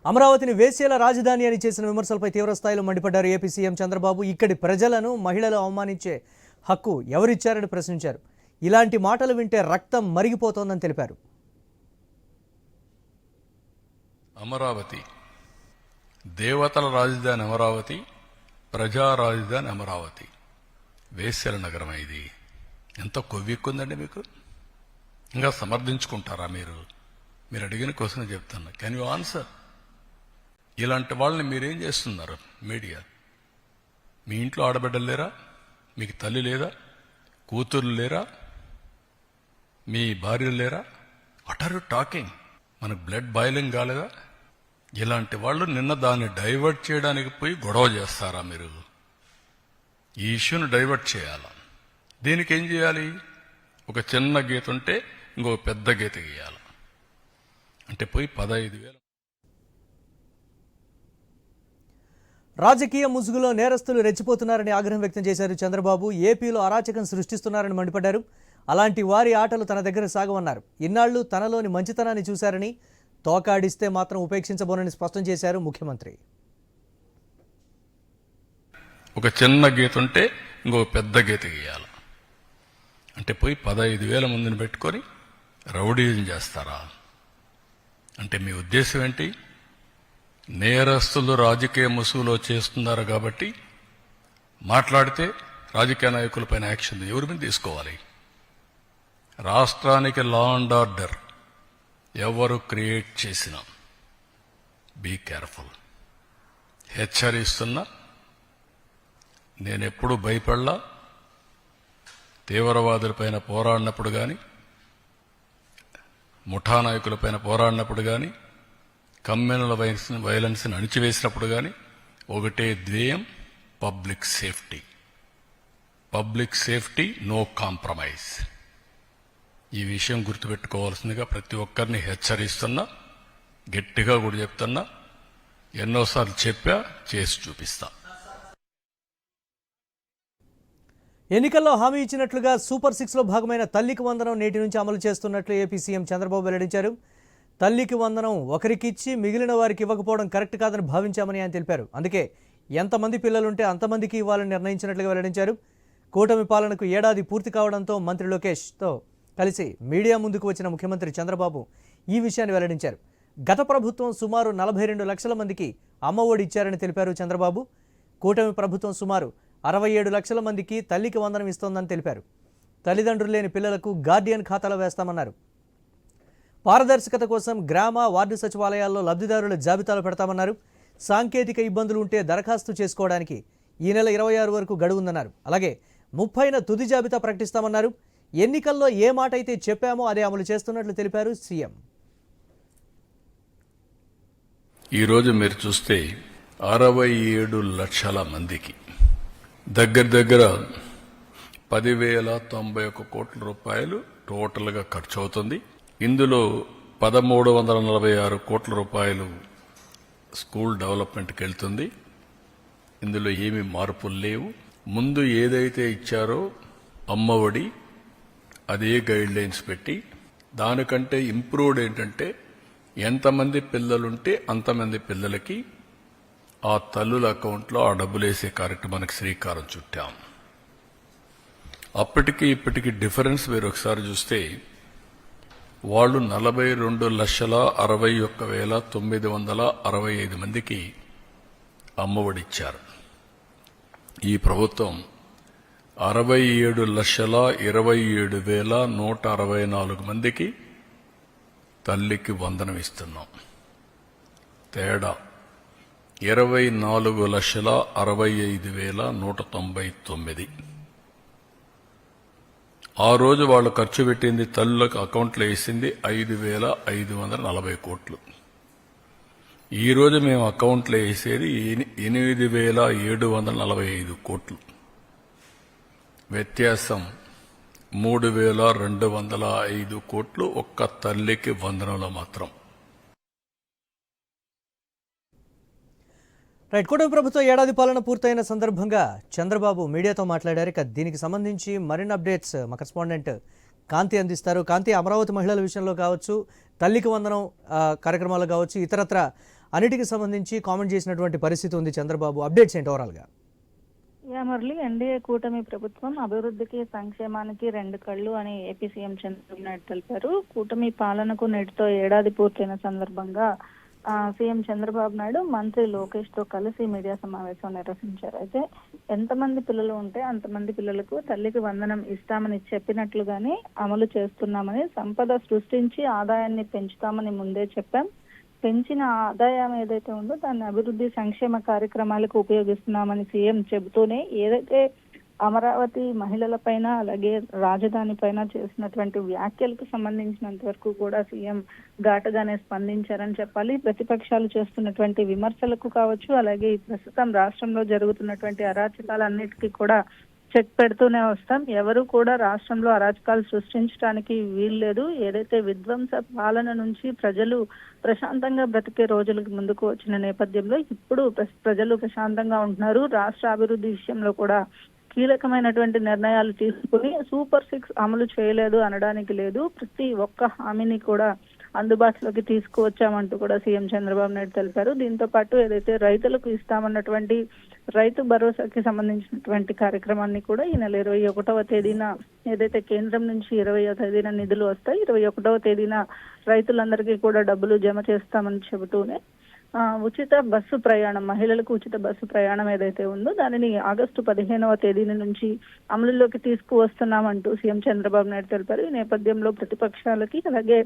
అమరావతిని వేశ్యల రాజధాని అని చేసిన విమర్శలపై తీవ్రస్థాయిలో మండిపడ్డారు ఏపీ సీఎం చంద్రబాబు. ఇక్కడి ప్రజలను మహిళలు అవమానించే హక్కు ఎవరిచ్చారని ప్రశ్నించారు. ఇలాంటి మాటలు వింటే రక్తం మరిగిపోతోందని తెలిపారు. అమరావతి దేవతల రాజధాని అమరావతి, ప్రజా రాజధాని అమరావతి, వేశ్యల నగరం. ఇది ఎంత కొవ్వెక్కుందండి మీకు? ఇంకా సమర్థించుకుంటారా మీరు? మీరు అడిగిన క్వశ్చన్ చెప్తున్నా. Can you answer? ఇలాంటి వాళ్ళని మీరేం చేస్తున్నారు? మీడియా, మీ ఇంట్లో ఆడబిడ్డలు లేరా? మీకు తల్లి లేదా? కూతుర్లు లేరా? మీ భార్యలు లేరా? What are you talking? మనకు బ్లడ్ బాయిలింగ్ కాలేదా? ఇలాంటి వాళ్ళు నిన్న దాన్ని డైవర్ట్ చేయడానికి పోయి గొడవ చేస్తారా మీరు? ఈ ఇష్యూని డైవర్ట్ చేయాలా? దీనికి ఏం చేయాలి? ఒక చిన్న గీత ఉంటే ఇంకొక పెద్ద గీత గీయాలి. అంటే పోయి 15,000. రాజకీయ ముసుగులో నేరస్తులు రెచ్చిపోతున్నారని ఆగ్రహం వ్యక్తం చేశారు చంద్రబాబు. ఏపీలో అరాచకం సృష్టిస్తున్నారని మండిపడ్డారు. అలాంటి వారి ఆటలు తన దగ్గర సాగవన్నారు. ఇన్నాళ్లు తనలోని మంచితనాన్ని చూశారని, తోకాడిస్తే మాత్రం ఉపేక్షించబోనని స్పష్టం చేశారు ముఖ్యమంత్రి. ఒక చిన్న గీత ఉంటే ఇంకొక పెద్ద గీత గీయాలి. అంటే పోయి 15,000 మందిని పెట్టుకొని రౌడీజం చేస్తారా? అంటే మీ ఉద్దేశం ఏంటి? నేరస్తులు రాజకీయ ముసుగులో చేస్తున్నారు కాబట్టి మాట్లాడితే రాజకీయ నాయకులపైన యాక్షన్ ఎవరి మీద తీసుకోవాలి? రాష్ట్రానికి లా అండ్ ఆర్డర్ ఎవరు క్రియేట్ చేసినా బీ కేర్ఫుల్. హెచ్చరిస్తున్నా. నేనెప్పుడు భయపడలా. తీవ్రవాదులపైన పోరాడినప్పుడు కానీ, ముఠా నాయకులపైన పోరాడినప్పుడు కానీ, కమ్యూనల్ వైలెన్స్ని అణిచివేసినప్పుడు కానీ ఒకటే ధ్యేయం, public safety. Public safety, no compromise. ఈ విషయం గుర్తుపెట్టుకోవాల్సిందిగా ప్రతి ఒక్కరిని హెచ్చరిస్తున్నా. గట్టిగా కూడా చెప్తున్నా. ఎన్నోసార్లు చెప్పా, చేసి చూపిస్తా. ఎన్నికల్లో హామీ ఇచ్చినట్లుగా సూపర్ 6లో భాగమైన తల్లికి వందనం నేటి నుంచి అమలు చేస్తున్నట్లు ఏపీ సీఎం చంద్రబాబు వెల్లడించారు. తల్లికి వందనం ఒకరికిచ్చి మిగిలిన వారికి ఇవ్వకపోవడం కరెక్ట్ కాదని భావించామని ఆయన తెలిపారు. అందుకే ఎంతమంది పిల్లలుంటే అంతమందికి ఇవ్వాలని నిర్ణయించినట్లుగా వెల్లడించారు. కూటమి పాలనకు ఏడాది పూర్తి కావడంతో మంత్రి లోకేష్తో కలిసి మీడియా ముందుకు వచ్చిన ముఖ్యమంత్రి చంద్రబాబు ఈ విషయాన్ని వెల్లడించారు. గత ప్రభుత్వం సుమారు 42 లక్షల మందికి అమ్మఒడి ఇచ్చారని తెలిపారు చంద్రబాబు. కూటమి ప్రభుత్వం సుమారు 67 లక్షల మందికి తల్లికి వందనం ఇస్తోందని తెలిపారు. తల్లిదండ్రులు లేని పిల్లలకు గార్డియన్ ఖాతాలో వేస్తామన్నారు. పారదర్శకత కోసం గ్రామ, వార్డు సచివాలయాల్లో లబ్ధిదారుల జాబితాలు పెడతామన్నారు. సాంకేతిక ఇబ్బందులు ఉంటే దరఖాస్తు చేసుకోవడానికి ఈ నెల 26 వరకు గడువుందన్నారు. అలాగే 30న తుది జాబితా ప్రకటిస్తామన్నారు. ఎన్నికల్లో ఏ మాట అయితే చెప్పామో అదే అమలు చేస్తున్నట్లు తెలిపారు సీఎం. ఈరోజు మీరు చూస్తే 67 లక్షల మందికి దగ్గర 10,091 కోట్ల రూపాయలు టోటల్గా ఖర్చు అవుతుంది. ఇందులో 1,346 కోట్ల రూపాయలు స్కూల్ డెవలప్మెంట్కి వెళ్తుంది. ఇందులో ఏమీ మార్పులు లేవు. ముందు ఏదైతే ఇచ్చారో అమ్మఒడి, అదే గైడ్ లైన్స్ పెట్టి దానికంటే ఇంప్రూవ్డ్ ఏంటంటే ఎంతమంది పిల్లలుంటే అంతమంది పిల్లలకి ఆ తల్లుల అకౌంట్లో ఆ డబ్బులు వేసే కార్యక్రమానికి శ్రీకారం చుట్టాం. అప్పటికి ఇప్పటికి డిఫరెన్స్ మీరు ఒకసారి చూస్తే వాళ్ళు 42,61,965 మందికి అమ్మఒడిచ్చారు. ఈ ప్రభుత్వం 67,27,164 మందికి తల్లికి వందనం ఇస్తున్నాం. తేడా 24,65,199. ఆ రోజు వాళ్ళు ఖర్చు పెట్టింది, తల్లులకు అకౌంట్లో వేసింది 5,540 కోట్లు. ఈ రోజు మేము అకౌంట్లో వేసేది 8,745 కోట్లు. వ్యత్యాసం 3,205 కోట్లు ఒక్క తల్లికి వందనంలో మాత్రం. కూటమి ప్రభుత్వం ఏడాది పాలన పూర్తయిన సందర్భంగా చంద్రబాబు మీడియాతో మాట్లాడారు. ఇక దీనికి సంబంధించి మరిన్ని అప్డేట్స్ మా కరెస్పాండెంట్ కాంతి అందిస్తారు. కాంతి, అమరావతి మహిళల విషయంలో కావచ్చు, తల్లికి వందనం కార్యక్రమాలు కావచ్చు, ఇతరత్ర అన్నిటికి సంబంధించి కామెంట్ చేసినటువంటి పరిస్థితి ఉంది చంద్రబాబు. అప్డేట్స్ ఏంటి ఓవరాల్గా? మురళి, ఎన్డీఏ కూటమి ప్రభుత్వం అభివృద్ధికి సంక్షేమానికి రెండు కళ్ళు అని ఏపీ సీఎం చంద్రబాబు నాయుడు తెలిపారు. కూటమి పాలనకు నేటితో ఏడాది పూర్తయిన సందర్భంగా సీఎం చంద్రబాబు నాయుడు మంత్రి లోకేష్ తో కలిసి మీడియా సమావేశం నిర్వహించారు. అయితే ఎంతమంది పిల్లలు ఉంటే అంతమంది పిల్లలకు తల్లికి వందనం ఇస్తామని చెప్పినట్లుగానే అమలు చేస్తున్నామని, సంపద సృష్టించి ఆదాయాన్ని పెంచుతామని ముందే చెప్పాం. పెంచిన ఆదాయం ఏదైతే ఉందో దాన్ని అభివృద్ధి సంక్షేమ కార్యక్రమాలకు ఉపయోగిస్తున్నామని సీఎం చెబుతూనే ఏదైతే అమరావతి మహిళల పైన అలాగే రాజధాని పైన చేసినటువంటి వ్యాఖ్యలకు సంబంధించినంత వరకు కూడా సీఎం ఘాటుగానే స్పందించారని చెప్పాలి. ప్రతిపక్షాలు చేస్తున్నటువంటి విమర్శలకు కావచ్చు, అలాగే ప్రస్తుతం రాష్ట్రంలో జరుగుతున్నటువంటి అరాచకాలన్నిటికీ కూడా చెక్ పెడుతూనే వస్తాం. ఎవరు కూడా రాష్ట్రంలో అరాచకాలు సృష్టించడానికి వీల్లేదు. ఏదైతే విధ్వంస పాలన నుంచి ప్రజలు ప్రశాంతంగా బ్రతికే రోజులకు ముందుకు వచ్చిన నేపథ్యంలో ఇప్పుడు ప్రజలు ప్రశాంతంగా ఉంటున్నారు. రాష్ట్ర అభివృద్ధి విషయంలో కూడా కీలకమైనటువంటి నిర్ణయాలు తీసుకుని సూపర్ 6 అమలు చేయలేదు అనడానికి లేదు. ప్రతి ఒక్క హామీని కూడా అందుబాటులోకి తీసుకువచ్చామంటూ కూడా సీఎం చంద్రబాబు నాయుడు తెలిపారు. దీంతో పాటు ఏదైతే రైతులకు ఇస్తామన్నటువంటి రైతు భరోసాకి సంబంధించినటువంటి కార్యక్రమాన్ని కూడా ఈ నెల 21వ తేదీన ఏదైతే కేంద్రం నుంచి 20వ తేదీన నిధులు వస్తాయి, 21వ తేదీన రైతులందరికీ కూడా డబ్బులు జమ చేస్తామని చెబుతూనే ఉచిత బస్సు ప్రయాణం, మహిళలకు ఉచిత బస్సు ప్రయాణం ఏదైతే ఉందో దానిని ఆగస్టు 15వ తేదీన నుంచి అమలులోకి తీసుకువస్తున్నామంటూ సీఎం చంద్రబాబు నాయుడు తెలిపారు. ఈ నేపథ్యంలో ప్రతిపక్షాలకి అలాగే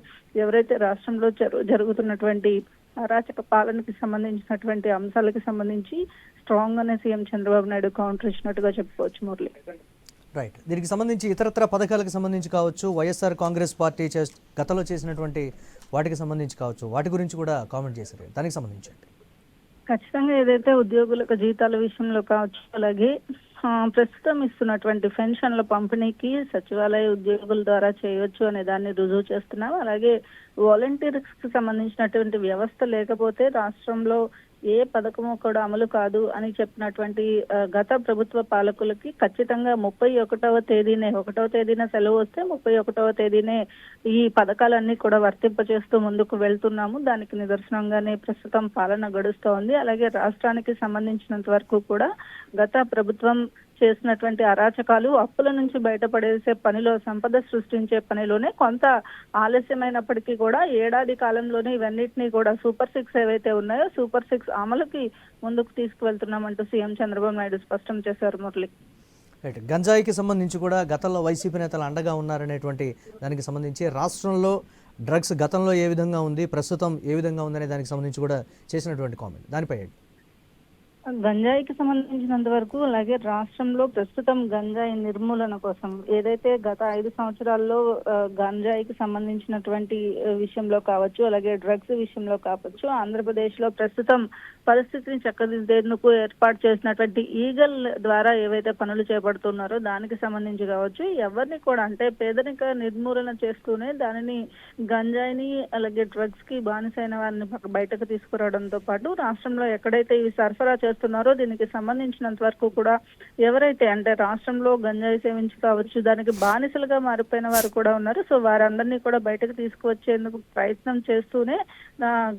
ఎవరైతే రాష్ట్రంలో జరుగుతున్నటువంటి అరాచక పాలనకి సంబంధించినటువంటి అంశాలకు సంబంధించి స్ట్రాంగ్ గానే సీఎం చంద్రబాబు నాయుడు కౌంటర్ ఇచ్చినట్టుగా చెప్పుకోవచ్చు మురళి. రైట్. దీనికి సంబంధించి ఇతరత్ర పథకాలకు సంబంధించి కావచ్చు, వైఎస్ఆర్ కాంగ్రెస్ పార్టీ గతంలో చేసినటువంటి వాటికి సంబంధించి కావచ్చు, వాటి గురించి కూడా కామెంట్ చేశారు. దానికి సంబంధించి ఖచ్చితంగా ఏదైతే ఉద్యోగులకు జీతాల విషయంలో కావచ్చు, అలాగే ప్రస్తుతం ఇస్తున్నటువంటి పెన్షన్ల పంపిణీకి సచివాలయ ఉద్యోగుల ద్వారా చేయొచ్చు అనే దాన్ని రుజువు చేస్తున్నాం. అలాగే వాలంటీర్స్ కి సంబంధించినటువంటి వ్యవస్థ లేకపోతే రాష్ట్రంలో ఏ పథకము కూడా అమలు కాదు అని చెప్పినటువంటి గత ప్రభుత్వ పాలకులకి ఖచ్చితంగా 31వ తేదీన సెలవు వస్తే 31వ తేదీనే ఈ పథకాలన్నీ కూడా వర్తింపచేస్తూ ముందుకు వెళ్తున్నాము. దానికి నిదర్శనంగానే ప్రస్తుతం పాలన గడుస్తోంది. అలాగే రాష్ట్రానికి సంబంధించినంత వరకు కూడా గత ప్రభుత్వం చేసినటువంటి అరాచకాలు, అప్పుల నుంచి బయటపడేసే పనిలో, సంపద సృష్టించే పనిలోనే కొంత ఆలస్యమైనప్పటికీ కూడా ఏడాది కాలంలోనే ఇవన్నిటినీ కూడా సూపర్ 6 ఏవైతే ఉన్నాయో సూపర్ 6 అమలుకి ముందుకు తీసుకువెళ్తున్నామంటూ సీఎం చంద్రబాబు నాయుడు స్పష్టం చేశారు మురళి. రైట్. గంజాయికి సంబంధించి కూడా గతంలో వైసీపీ నేతలు అండగా ఉన్నారనేటువంటి దానికి సంబంధించి రాష్ట్రంలో డ్రగ్స్ గతంలో ఏ విధంగా ఉంది, ప్రస్తుతం ఏ విధంగా ఉందనే దానికి సంబంధించి కూడా చేసినటువంటి కామెంట్ దానిపై గంజాయికి సంబంధించినంత వరకు అలాగే రాష్ట్రంలో ప్రస్తుతం గంజాయి నిర్మూలన కోసం ఏదైతే గత 5 సంవత్సరాల్లో గంజాయికి సంబంధించినటువంటి విషయంలో కావచ్చు, అలాగే డ్రగ్స్ విషయంలో కావచ్చు, ఆంధ్రప్రదేశ్ లో ప్రస్తుతం పరిస్థితిని చక్కదిద్దేందుకు ఏర్పాటు చేసినటువంటి ఈగల్ ద్వారా ఏవైతే పనులు చేపడుతున్నారో దానికి సంబంధించి కావచ్చు, ఎవరిని కూడా అంటే పేదరిక నిర్మూలన చేస్తూనే దానిని గంజాయిని అలాగే డ్రగ్స్ కి బానిసైన వారిని బయటకు తీసుకురావడంతో పాటు రాష్ట్రంలో ఎక్కడైతే ఇవి సరఫరా చేస్తున్నారో దీనికి సంబంధించినంత వరకు కూడా ఎవరైతే అంటే రాష్ట్రంలో గంజాయి సేవించి కావచ్చు దానికి బానిసలుగా మారిపోయిన వారు కూడా ఉన్నారు. సో వారందరినీ కూడా బయటకు తీసుకువచ్చేందుకు ప్రయత్నం చేస్తూనే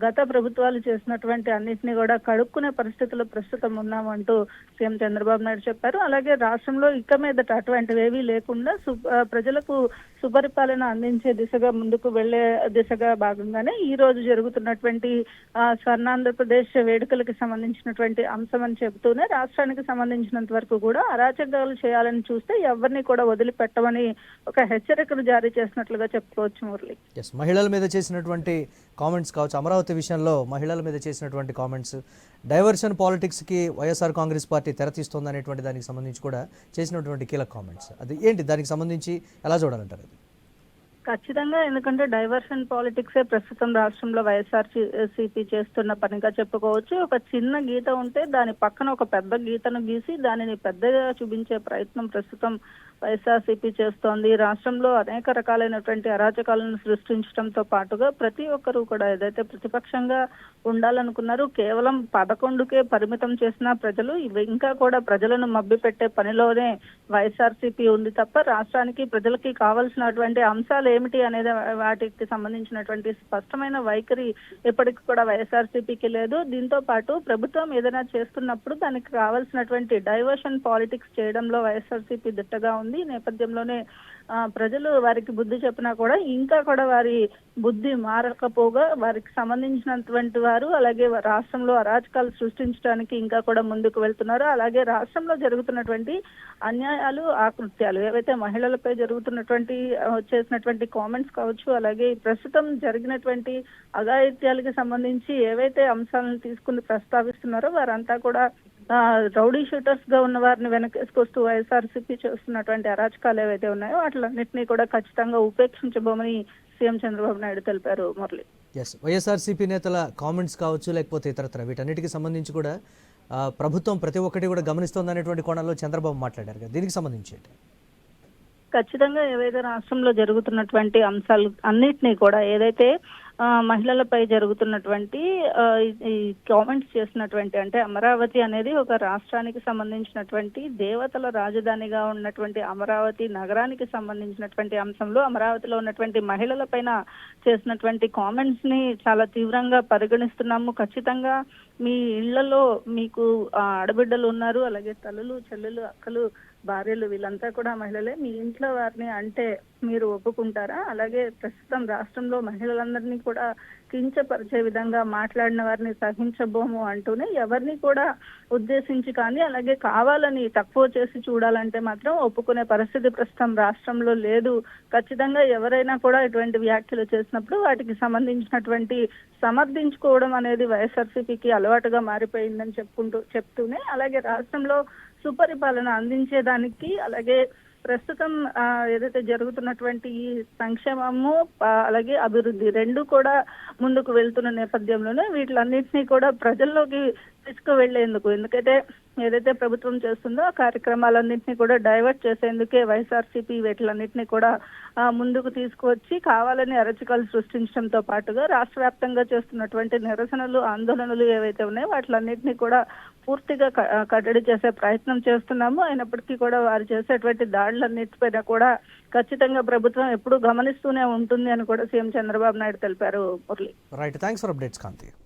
గత ప్రభుత్వాలు చేసినటువంటి అన్నింటినీ కూడా కడుక్కునే పరిస్థితుల్లో ప్రస్తుతం ఉన్నామంటూ సీఎం చంద్రబాబు నాయుడు చెప్పారు. అలాగే రాష్ట్రంలో ఇక మీదట అటువంటివి ఏవీ లేకుండా ప్రజలకు సుపరిపాలన అందించే దిశగా ముందుకు వెళ్లే దిశగా భాగంగానే ఈ రోజు జరుగుతున్నటువంటి స్వర్ణాంధ్రప్రదేశ్ వేడుకలకు సంబంధించినటువంటి అంశం అని చెబుతూనే రాష్ట్రానికి సంబంధించినంత వరకు కూడా అరాచకాలు చేయాలని చూస్తే ఎవరిని కూడా వదిలిపెట్టమని ఒక హెచ్చరికను జారీ చేసినట్లుగా చెప్పుకోవచ్చు మురళి. మహిళల మీద చేసినటువంటి కామెంట్స్ కావచ్చు, అమరావతి విషయంలో మహిళల మీద చేసినటువంటి కామెంట్స్, డైవర్షన్ పాలిటిక్స్కి వైఎస్ఆర్ కాంగ్రెస్ పార్టీ తెరతీస్తోంది అనేటువంటి దానికి సంబంధించి కూడా చేసినటువంటి కీలక కామెంట్స్, అది ఏంటి, దానికి సంబంధించి ఎలా చూడాలంటారు? ఖచ్చితంగా, ఎందుకంటే డైవర్షన్ పాలిటిక్సే ప్రస్తుతం రాష్ట్రంలో వైఎస్ఆర్సీపీ చేస్తున్న పనిగా చెప్పుకోవచ్చు. ఒక చిన్న గీత ఉంటే దాని పక్కన ఒక పెద్ద గీతను గీసి దానిని పెద్దగా చూపించే ప్రయత్నం ప్రస్తుతం వైఎస్ఆర్సీపీ చేస్తోంది. రాష్ట్రంలో అనేక రకాలైనటువంటి అరాచకాలను సృష్టించడంతో పాటుగా ప్రతి ఒక్కరూ కూడా ఏదైతే ప్రతిపక్షంగా ఉండాలనుకున్నారో కేవలం 11కే పరిమితం చేసిన ప్రజలు ఇంకా కూడా ప్రజలను మభ్యపెట్టే పనిలోనే వైఎస్ఆర్సీపీ ఉంది తప్ప రాష్ట్రానికి ప్రజలకి కావాల్సినటువంటి అంశాలు ఏమిటి అనేది వాటికి సంబంధించినటువంటి స్పష్టమైన వైఖరి ఎప్పటికీ కూడా వైఎస్ఆర్సీపీకి లేదు. దీంతో పాటు ప్రభుత్వం ఏదైనా చేస్తున్నప్పుడు దానికి కావాల్సినటువంటి డైవర్షన్ పాలిటిక్స్ చేయడంలో వైఎస్ఆర్సీపీ దిట్టగా ఉంది. ఈ నేపథ్యంలోనే ప్రజలు వారికి బుద్ధి చెప్పినా కూడా ఇంకా కూడా వారి బుద్ధి మారకపోగా వారికి సంబంధించినటువంటి వారు అలాగే రాష్ట్రంలో అరాచకాలు సృష్టించడానికి ఇంకా కూడా ముందుకు వెళ్తున్నారు. అలాగే రాష్ట్రంలో జరుగుతున్నటువంటి అన్యాయాలు ఆకృత్యాలు ఏవైతే మహిళలపై జరుగుతున్నటువంటి చేసినటువంటి కామెంట్స్ కావచ్చు, అలాగే ప్రస్తుతం జరిగినటువంటి అఘాయిత్యాలకు సంబంధించి ఏవైతే అంశాలను తీసుకుని ప్రస్తావిస్తున్నారో వారంతా కూడా రౌడీ షూటర్స్ గా ఉన్న వారిని వెనకేసుకొస్తూ వైఎస్ఆర్సీపీ చేస్తున్నటువంటి అరాచకాలు ఏవైతే ఉన్నాయో వాటిలన్నింటినీ కూడా ఖచ్చితంగా ఉపేక్షించబోమని సీఎం చంద్రబాబు నాయుడు తెలిపారు. మురళి, ఎస్, వైఎస్ఆర్సీపీ నేతల కామెంట్స్ కావచ్చు లేకపోతే ఇతరత్ర వీటన్నిటికి సంబంధించి కూడా ప్రభుత్వం ప్రతి ఒక్కటి కూడా గమనిస్తోందనేటువంటి కోణంలో చంద్రబాబు మాట్లాడారు కదా, దీనికి సంబంధించి ఖచ్చితంగా ఏవైతే రాష్ట్రంలో జరుగుతున్నటువంటి అంశాలు అన్నిటినీ కూడా ఏదైతే మహిళలపై జరుగుతున్నటువంటి ఈ కామెంట్స్ చేసినటువంటి అంటే అమరావతి అనేది ఒక రాష్ట్రానికి సంబంధించినటువంటి దేవతల రాజధానిగా ఉన్నటువంటి అమరావతి నగరానికి సంబంధించినటువంటి అంశంలో అమరావతిలో ఉన్నటువంటి మహిళల పైన చేసినటువంటి కామెంట్స్ ని చాలా తీవ్రంగా పరిగణిస్తున్నాము. ఖచ్చితంగా మీ ఇళ్లలో మీకు ఆడబిడ్డలు ఉన్నారు, అలాగే తల్లులు, చెల్లెలు, అక్కలు, భార్యలు వీళ్ళంతా కూడా మహిళలే. మీ ఇంట్లో వారిని అంటే మీరు ఒప్పుకుంటారా? అలాగే ప్రస్తుతం రాష్ట్రంలో మహిళలందరినీ కూడా కించపరిచే విధంగా మాట్లాడిన వారిని సహించబోము అంటూనే ఎవరిని కూడా ఉద్దేశించి కానీ అలాగే కావాలని తక్కువ చేసి చూడాలంటే మాత్రం ఒప్పుకునే పరిస్థితి ప్రస్తుతం రాష్ట్రంలో లేదు. ఖచ్చితంగా ఎవరైనా కూడా ఇటువంటి వ్యాఖ్యలు చేసినప్పుడు వాటికి సంబంధించినటువంటి సమర్థించుకోవడం అనేది వైఎస్ఆర్సీపీకి అలవాటుగా మారిపోయిందని చెప్తూనే అలాగే రాష్ట్రంలో సుపరిపాలన అందించేదానికి అలాగే ప్రస్తుతం ఏదైతే జరుగుతున్నటువంటి ఈ సంక్షేమము అలాగే అభివృద్ధి రెండు కూడా ముందుకు వెళ్తున్న నేపథ్యంలోనే వీటిలన్నింటినీ కూడా ప్రజల్లోకి తీసుకువెళ్లేందుకు ఎందుకైతే ఏదైతే ప్రభుత్వం చేస్తుందో ఆ కార్యక్రమాలన్నింటినీ కూడా డైవర్ట్ చేసేందుకే వైఎస్ఆర్సీపీ వీటిలన్నింటినీ కూడా ముందుకు తీసుకువచ్చి కావాలని అరచకాలు సృష్టించడంతో పాటుగా రాష్ట్ర వ్యాప్తంగా చేస్తున్నటువంటి నిరసనలు, ఆందోళనలు ఏవైతే ఉన్నాయో వాటిలన్నింటినీ కూడా పూర్తిగా కట్టడి చేసే ప్రయత్నం చేస్తున్నాము. అయినప్పటికీ కూడా వారు చేసేటువంటి దాడులన్నిటిపైన కూడా ఖచ్చితంగా ప్రభుత్వం ఎప్పుడూ గమనిస్తూనే ఉంటుంది అని కూడా సీఎం చంద్రబాబు నాయుడు తెలిపారు. Murali, right, thanks for updates Kanthi.